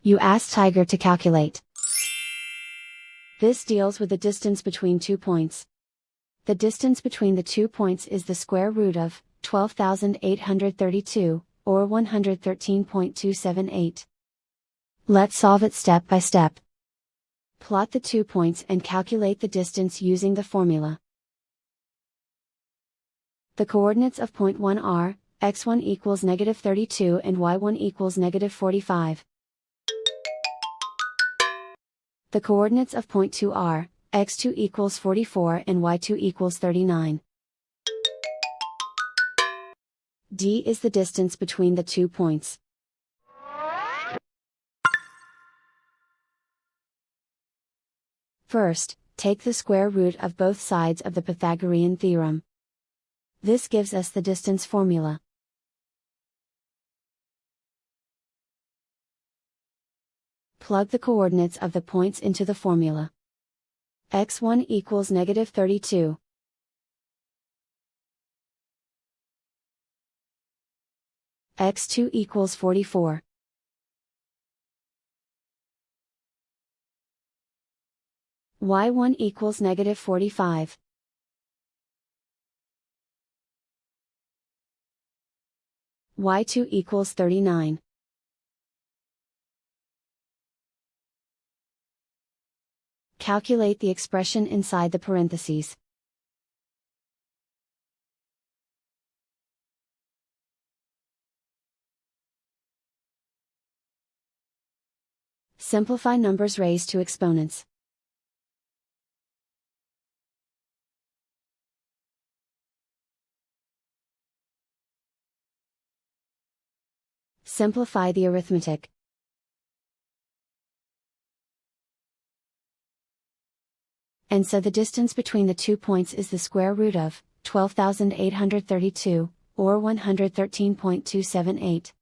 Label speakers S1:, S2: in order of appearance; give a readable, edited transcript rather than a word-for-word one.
S1: You ask Tiger to calculate. This deals with the distance between 2 points. The distance between the 2 points is the square root of 12,832, or 113.278. Let's solve it step by step. Plot the 2 points and calculate the distance using the formula. The coordinates of point 1 are, x1 equals -32 and y1 equals -45. The coordinates of point 2 are, x2 equals 44 and y2 equals 39. D is the distance between the 2 points. First, take the square root of both sides of the Pythagorean theorem. This gives us the distance formula. Plug the coordinates of the points into the formula. x1 equals -32. x2 equals 44. y1 equals -45. y2 equals 39. Calculate the expression inside the parentheses. Simplify numbers raised to exponents. Simplify the arithmetic. And so the distance between the 2 points is the square root of 12,832, or 113.278.